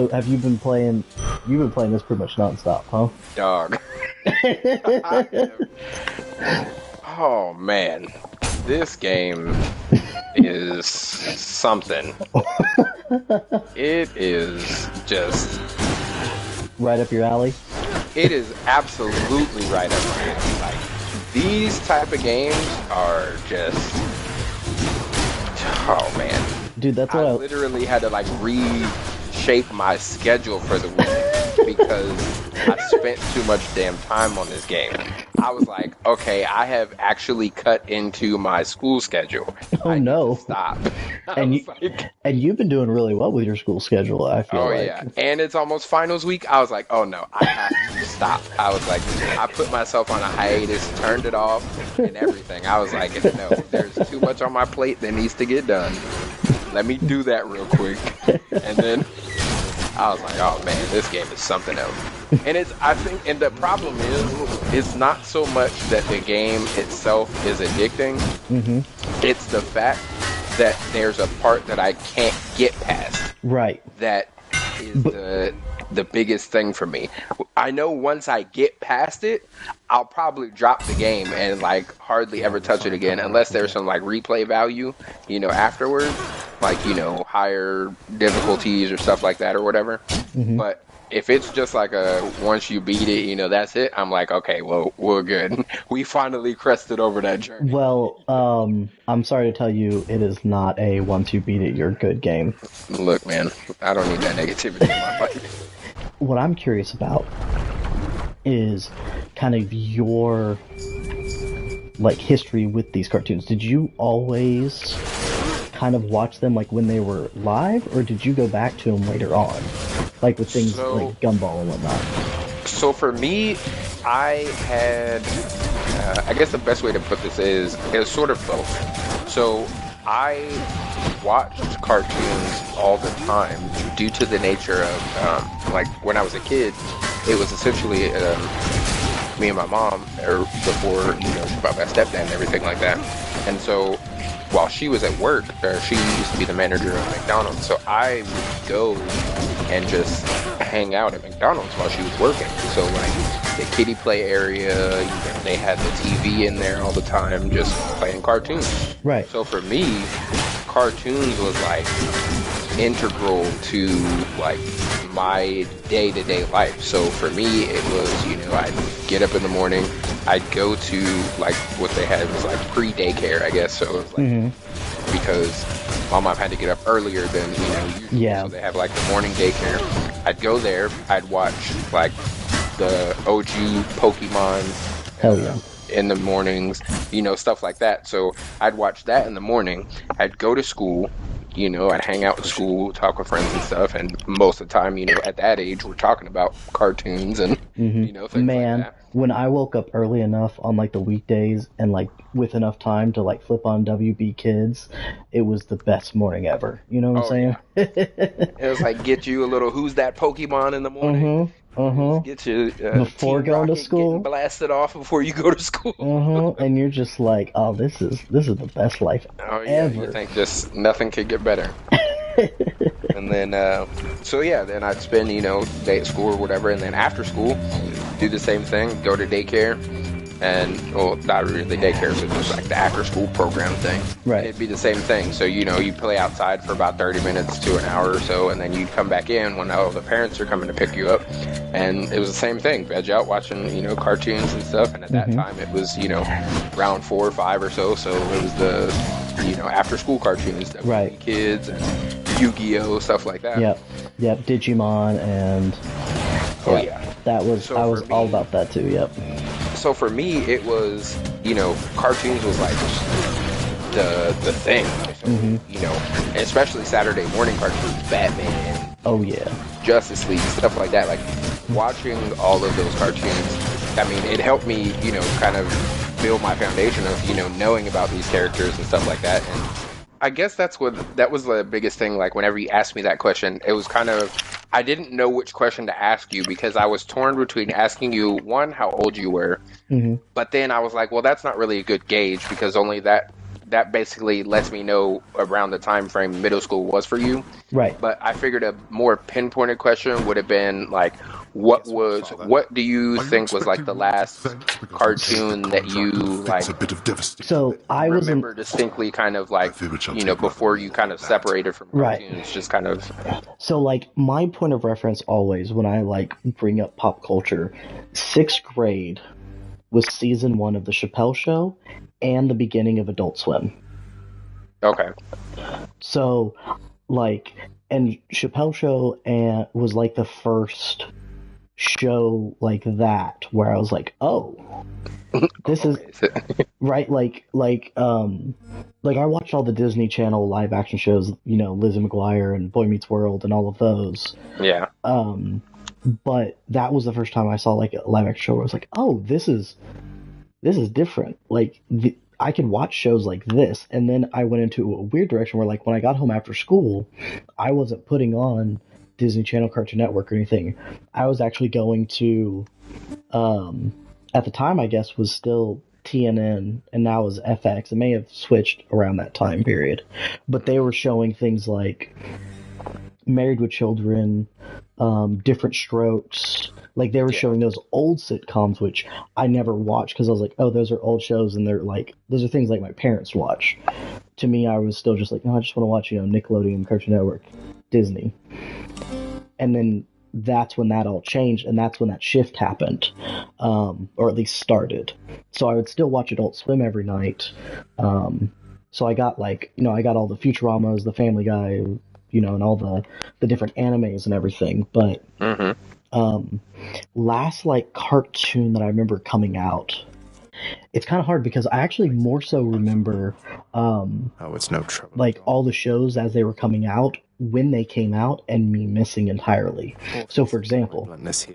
So have you been playing? You've been playing this pretty much nonstop, huh? Dog. Oh man, this game is something. It is just Right up your alley. It is absolutely right up my alley. Like, these type of games are just, oh man, dude. That's what I literally had to like reshape my schedule for the week because I spent too much damn time on this game. I was like, okay, I have actually cut into my school schedule. Oh no! Stop. And you've been doing really well with your school schedule. I feel like. Oh yeah, and it's almost finals week. I was like, oh no, I have to stop. I was like, I put myself on a hiatus, turned it off, and everything. I was like, no, there's too much on my plate that needs to get done. Let me do that real quick, and then I was like, oh man, this game is something else. And I think, and the problem is, it's not so much that the game itself is addicting. Mm-hmm. It's the fact that there's a part that I can't get past. Right. That is the biggest thing for me. I know once I get past it, I'll probably drop the game and like hardly ever touch it again unless there's some like replay value, afterwards, like, higher difficulties or stuff like that or whatever. Mm-hmm. But if it's just like once you beat it, that's it, I'm like, okay, well, we're good. We finally crested over that journey. Well, I'm sorry to tell you, it is not a once you beat it, you're good game. Look, man, I don't need that negativity in my life. What I'm curious about is kind of your like history with these cartoons. Did you always kind of watch them like when they were live, or did you go back to them later on, like with things like Gumball and whatnot? So for me, I had, I guess the best way to put this is it was sort of both. So I watched cartoons all the time due to the nature of, like when I was a kid, it was essentially me and my mom, or before, about my stepdad and everything like that. And so while she was at work, she used to be the manager of McDonald's, so I would go and just hang out at McDonald's while she was working. So like the kiddie play area, they had the TV in there all the time, just playing cartoons. Right. So for me, cartoons was like integral to like my day-to-day life. So for me, it was, I'd get up in the morning, I'd go to like what they had was like pre-daycare, I guess. So it was like because my mom had to get up earlier than usually. Yeah. So they have like the morning daycare. I'd go there. I'd watch like the OG Pokemon. Hell yeah. In the mornings, stuff like that. So I'd watch that in the morning. I'd go to school. I'd hang out at school, talk with friends and stuff, and most of the time, at that age, we're talking about cartoons and, things Man, like that. When I woke up early enough on, like, the weekdays and, like, with enough time to, like, flip on WB Kids, it was the best morning ever. You know what I'm saying? Yeah. It was like, get you a little, who's that Pokemon in the morning? Get you before Team going Rocket to school, blasted off before you go to school. And you're just like, oh, this is the best life ever. You think just nothing could get better. And then then I'd spend day at school or whatever, and then after school do the same thing, go to daycare. And, well, not really daycare, so just like the after-school program thing. Right. It'd be the same thing. So, you play outside for about 30 minutes to an hour or so, and then you'd come back in when all the parents are coming to pick you up. And it was the same thing. Veg out watching, cartoons and stuff. And at that time, it was, round 4 or 5 or so. So it was the, after-school cartoons. Right. Kids and Yu-Gi-Oh! Stuff like that. Yep. Digimon and... That was, I was all about that too, So for me, it was, cartoons was like the thing. So, especially Saturday morning cartoons, Batman. Oh, yeah. Justice League, stuff like that. Like, watching all of those cartoons, I mean, it helped me, kind of build my foundation of, knowing about these characters and stuff like that. And I guess that was the biggest thing. Like, whenever you asked me that question, it was kind of, I didn't know which question to ask you because I was torn between asking you, one, how old you were, but then I was like, well, that's not really a good gauge because only that that basically lets me know around the time frame middle school was for you. Right. But I figured a more pinpointed question would have been like, what do you think was like the last cartoon that you like? So I was remember distinctly, kind of like, before you kind of separated from cartoons, Right. just kind of. So like my point of reference always when I like bring up pop culture, 6th grade was season 1 of the Chappelle Show and the beginning of Adult Swim. Okay. So like, and Chappelle Show was like the first show like that where I was like, oh, this is right. Like I watched all the Disney Channel live action shows, Lizzie McGuire and Boy Meets World and all of those. Yeah. But that was the first time I saw like a live action show where I was like, oh, this is different. Like I can watch shows like this. And then I went into a weird direction where like when I got home after school, I wasn't putting on Disney Channel, Cartoon Network or anything. I was actually going to, at the time I guess was still TNN and now is FX. It may have switched around that time period. But they were showing things like Married with Children, Different Strokes. Like they were showing those old sitcoms, which I never watched because I was like, oh, those are old shows and they're like, those are things like my parents watch. To me, I was still just like, no, I just want to watch, Nickelodeon, Cartoon Network, Disney. And then that's when that all changed, and that's when that shift happened, or at least started. So I would still watch Adult Swim every night. So I got I got all the Futuramas, the Family Guy, and all the different animes and everything. But last like cartoon that I remember coming out, it's kind of hard because I actually more so remember it's no trouble. Like all the shows as they were coming out, when they came out, and me missing entirely. So for example,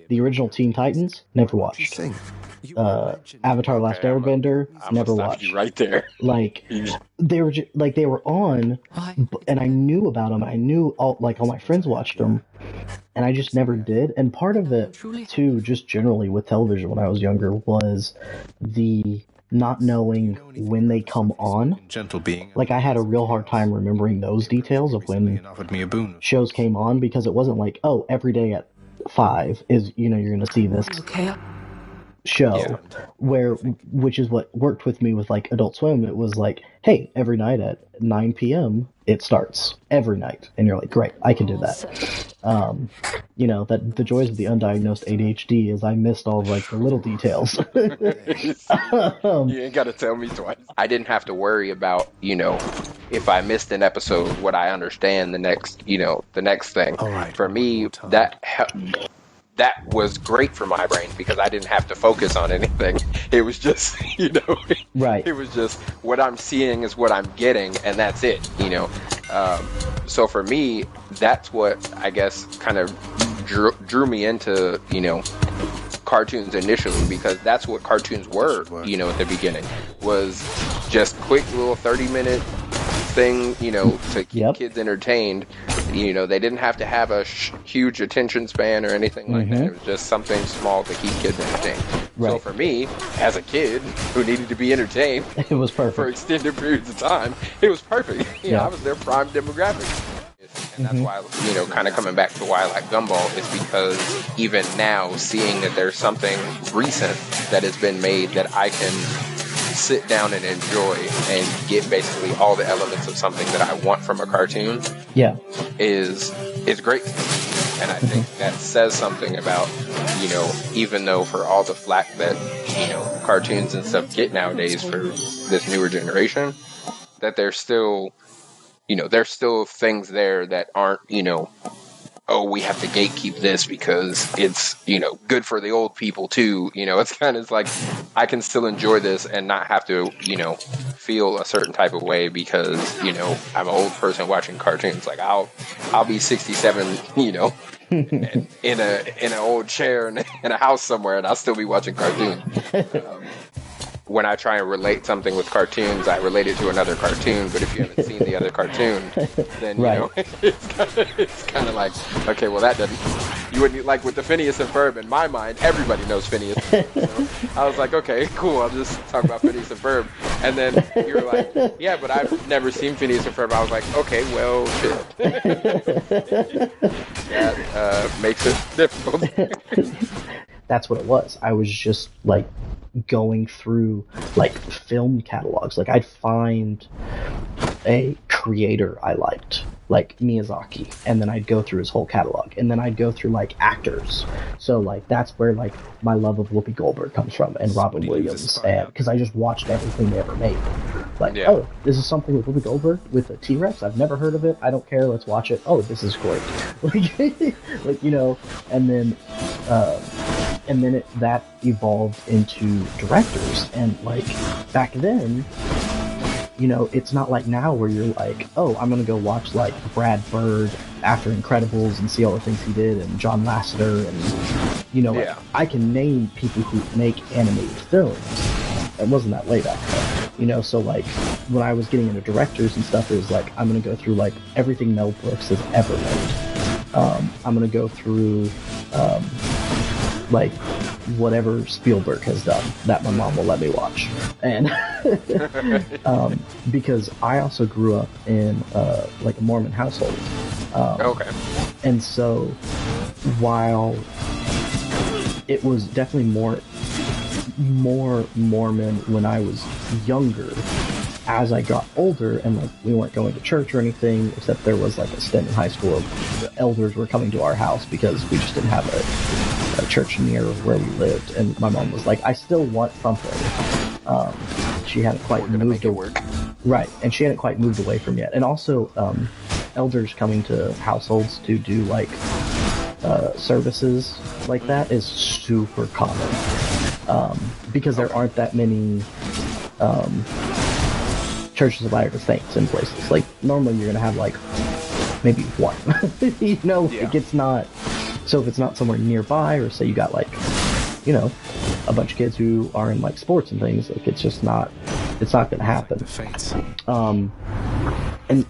the original Teen Titans, never watched. Avatar: Last Airbender, never watched. You right there. Like they were on, and I knew about them. I knew all my friends watched them, and I just never did. And part of it too, just generally with television when I was younger, was the not knowing when they come on. Like I had a real hard time remembering those details of when shows came on, because it wasn't like, oh, every day at 5 is you're going to see this show, which is what worked with me with like Adult Swim. It was like, hey, every night at 9 p.m. it starts every night, and you're like, great, I can do that. That the joys of the undiagnosed ADHD is I missed all of like the little details. You ain't got to tell me twice. I didn't have to worry about if I missed an episode, would I understand the next thing. All right. For me, that was great for my brain because I didn't have to focus on anything. It was just, right. It was just what I'm seeing is what I'm getting, and that's it, So for me, that's what I guess kind of drew me into, cartoons initially, because that's what cartoons were, at the beginning, was just quick little 30-minute thing, to keep kids entertained. They didn't have to have a huge attention span or anything like that. It was just something small to keep kids entertained. Right. So for me, as a kid who needed to be entertained, it was perfect for extended periods of time. It was perfect. I was their prime demographic. And that's why, kind of coming back to why I like Gumball is because even now, seeing that there's something recent that has been made that I can sit down and enjoy and get basically all the elements of something that I want from a cartoon is great. And I think that says something about, even though for all the flack that, cartoons and stuff get nowadays for this newer generation, that there's still things there that aren't, oh, we have to gatekeep this because it's, good for the old people too. It's kind of like I can still enjoy this and not have to, feel a certain type of way because, I'm an old person watching cartoons. Like I'll be 67, in an old chair in a house somewhere, and I'll still be watching cartoons. When I try and relate something with cartoons, I relate it to another cartoon. But if you haven't seen the other cartoon, then it's kind of like, okay, well that You wouldn't like with the Phineas and Ferb. In my mind, everybody knows Phineas. So I was like, okay, cool. I'll just talk about Phineas and Ferb. And then you were like, yeah, but I've never seen Phineas and Ferb. I was like, okay, well, shit. That makes it difficult. That's what it was. I was just like going through like film catalogs. Like I'd find a creator I liked, like Miyazaki, and then I'd go through his whole catalog, and then I'd go through like actors. So like that's where like my love of Whoopi Goldberg comes from, and Robin Williams, and because I just watched everything they ever made. Like, oh, this is something with Whoopi Goldberg with a T-Rex. I've never heard of it. I don't care. Let's watch it. Oh, this is great. Like you know, and then that evolved into directors, and like back then, you know, it's not like now where you're like, oh, I'm gonna go watch like Brad Bird after Incredibles and see all the things he did, and John Lasseter, and you know, like, I can name people who make animated films. It wasn't that way back then, you know. So like when I was getting into directors and stuff, it was like I'm gonna go through like everything Mel Brooks has ever made. I'm gonna go through like whatever Spielberg has done that my mom will let me watch, and because I also grew up in like a Mormon household, and so while it was definitely more Mormon when I was younger, as I got older and like we weren't going to church or anything, except there was like a stint in high school of the elders were coming to our house because we just didn't have a church near where we lived, and my mom was like, I still want something. She hadn't quite moved away. Right, and she hadn't quite moved away from yet. And also, elders coming to households to do like services like that is super common, because there aren't that many churches of Latter-day Saints in places. Like normally you're gonna have like maybe one. You know, like it's not. So if it's not somewhere nearby, or say you got like, you know, a bunch of kids who are in like sports and things, like it's just not, it's not going to happen.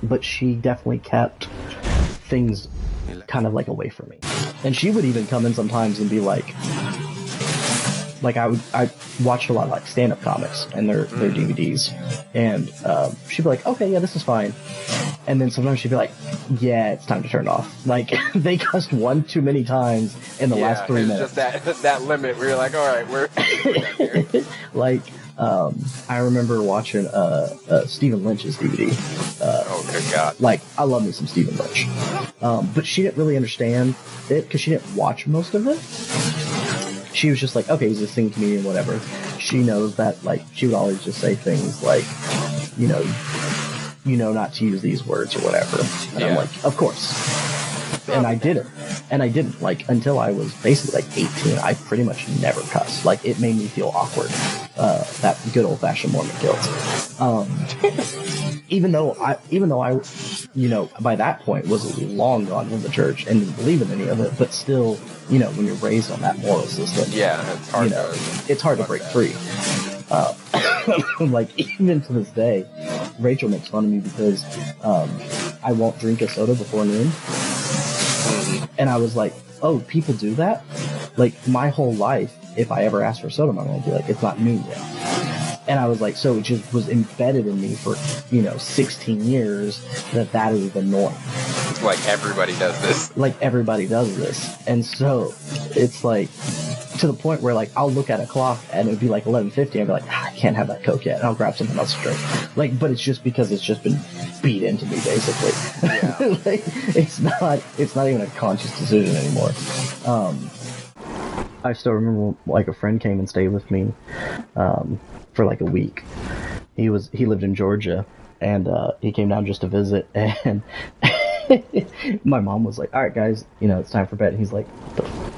But she definitely kept things kind of like away from me. And she would even come in sometimes and be like I watched a lot of like stand-up comics and their DVDs, and she'd be like, okay, yeah, this is fine. And then sometimes she'd be like, yeah, it's time to turn it off. Like, they cussed one too many times in the last 3 minutes. Just that limit where you're like, all right, we're done here. Like, I remember watching Stephen Lynch's DVD. Oh, good God. Like, I love me some Stephen Lynch. But she didn't really understand it because she didn't watch most of it. She was just like, okay, he's a singing comedian, whatever. She knows that, like, she would always just say things like, you know not to use these words or whatever. And I'm like, of course. And I didn't. And I didn't. Like, until I was basically like 18, I pretty much never cussed. Like, it made me feel awkward. That good old-fashioned Mormon guilt. Even though I, you know, by that point was long gone from the church and didn't believe in any of it, but still, you know, when you're raised on that moral system, it's hard. You know, it's hard to break free. Like, even to this day, Rachel makes fun of me because I won't drink a soda before noon. And I was like, oh, people do that? Like, my whole life, if I ever ask for soda, my mom would be like, it's not noon yet. And I was like, so it just was embedded in me for, 16 years that is the norm. Like, everybody does this. And so it's like, to the point where, like, I'll look at a clock and it would be like 11:50 and I'd be like, I can't have that Coke yet, and I'll grab something else to drink. Like, but it's just because it's just been beat into me, basically. Yeah. Like, it's not even a conscious decision anymore. I still remember, like, a friend came and stayed with me for like a week. He lived in Georgia, and he came down just to visit, and my mom was like, all right, guys, it's time for bed. And he's like,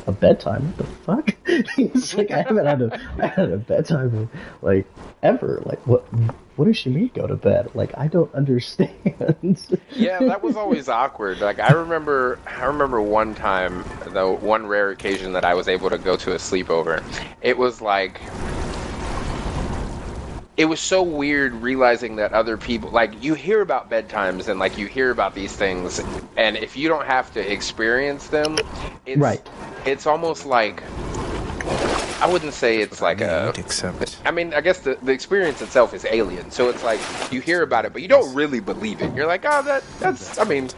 a bedtime? What the fuck? He's like, I haven't had a bedtime, like, ever. Like, what does she mean go to bed? Like, I don't understand. Yeah, that was always awkward. Like, I remember one time, though, one rare occasion that I was able to go to a sleepover. It was like, it was so weird realizing that other people, like, you hear about bedtimes and, like, you hear about these things, and if you don't have to experience them, it's, right. it's almost like, I wouldn't say it's like I mean, I guess the experience itself is alien. So it's like, you hear about it, but you don't really believe it. You're like, oh, that's, I mean,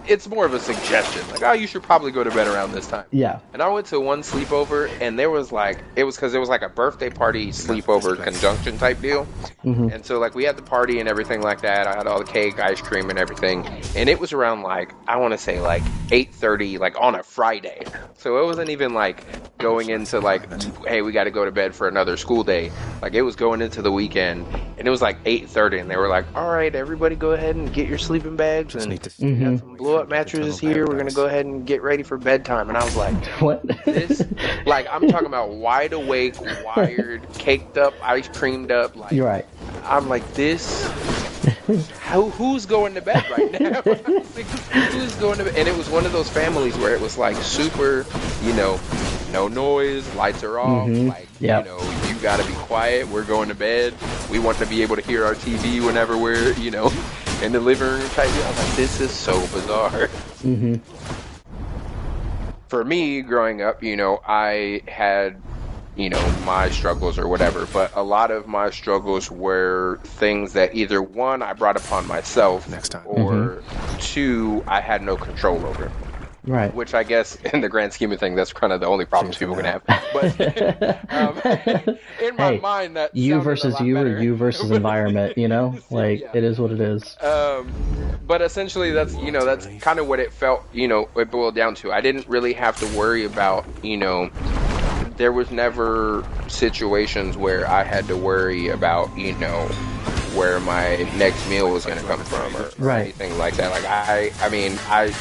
it's more of a suggestion. Like, oh, you should probably go to bed around this time. Yeah. And I went to one sleepover, and there was like, it was because it was like a birthday party sleepover conjunction type deal. Mm-hmm. And so, like, we had the party and everything like that. I had all the cake, ice cream, and everything. And it was around, like, I want to say, like, 8:30, like, on a Friday. So it wasn't even, like, going into, like, hey, we got to go to bed for another school day. Like, it was going into the weekend. And it was, like, 8:30. And they were like, all right, everybody go ahead and get your sleeping bags. And we have some blow-up mattresses here. We're going to go ahead and get ready for bedtime. And I was like, what? This, like, I'm talking about wide awake, wired, caked up, ice creamed up. Like, you're right. I'm like, this, who's going to bed right now? Who's going to bed? And it was one of those families where it was like super, you know, no noise, lights are off, like, yep. You know, you gotta be quiet, we're going to bed, we want to be able to hear our TV whenever we're, you know, in the living room type deal. I was like, this is so bizarre. Mm-hmm. For me, growing up, you know, I had, you know, my struggles or whatever, but a lot of my struggles were things that either one, I brought upon myself, or two, I had no control over. Right. Which I guess, in the grand scheme of things, that's kind of the only problems people can have. But in my mind, that you versus you better. or you versus environment, you know? Like, yeah. It is what it is. But essentially, that's, you know, that's kind of what it felt, you know, it boiled down to. I didn't really have to worry about, you know, there was never situations where I had to worry about, you know, where my next meal was going to come from or right. anything like that. Like, I mean, I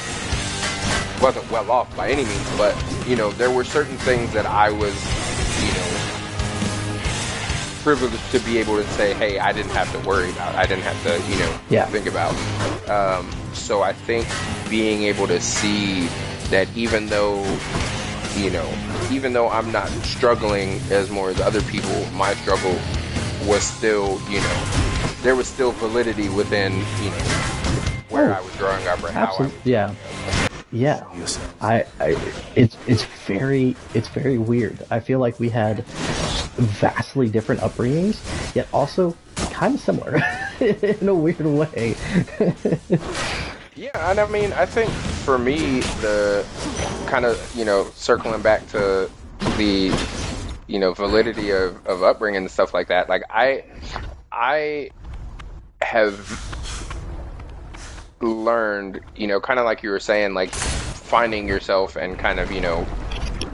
wasn't well off by any means, but, you know, there were certain things that I was, you know, privileged to be able to say, hey, I didn't have to worry about. I didn't have to, you know, think about. So I think being able to see that even though, you know, even though I'm not struggling as more as other people, my struggle was still, you know, there was still validity within, you know, where I was growing up or how I was. Yeah. Yeah, it's very weird. I feel like we had vastly different upbringings, yet also kind of similar in a weird way. Yeah, and I mean, I think for me, the kind of, you know, circling back to the, you know, validity of upbringing and stuff like that, like I have learned, you know, kind of like you were saying, like finding yourself and kind of, you know,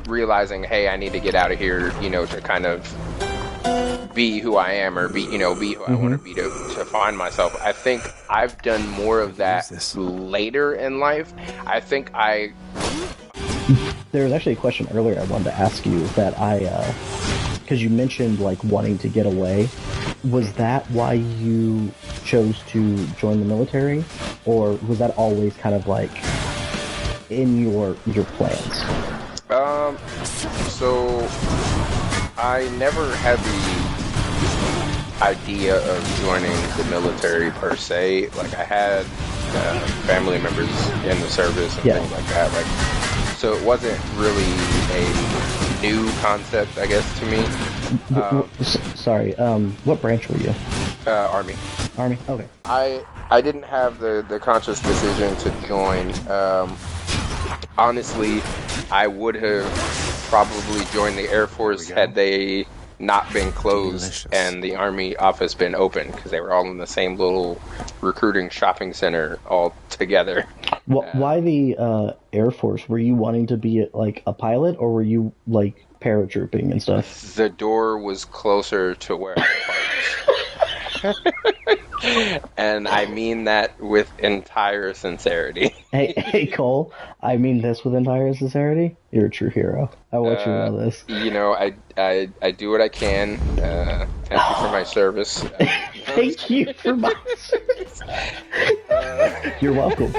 realizing, hey, I need to get out of here, you know, to kind of be who I am or be who I want to be to find myself. I think I've done more of that later in life. I think there was actually a question earlier I wanted to ask you that because you mentioned like wanting to get away. Was that why you chose to join the military, or was that always kind of like in your plans? So I never had the idea of joining the military per se. Like, I had family members in the service and things like that. Like, so it wasn't really a new concept, I guess, to me. Sorry, what branch were you? Army. Army? Okay. I didn't have the conscious decision to join. Honestly, I would have probably joined the Air Force had they not been closed and the Army office been open, because they were all in the same little recruiting shopping center all together. Why the Air Force? Were you wanting to be like a pilot, or were you like paratrooping and stuff? The door was closer to where I parked. And I mean that with entire sincerity. Hey, Cole, I mean this with entire sincerity. You're a true hero. I want you to know this. You know, I do what I can. Thank you for my service. Thank you for my service. You're welcome.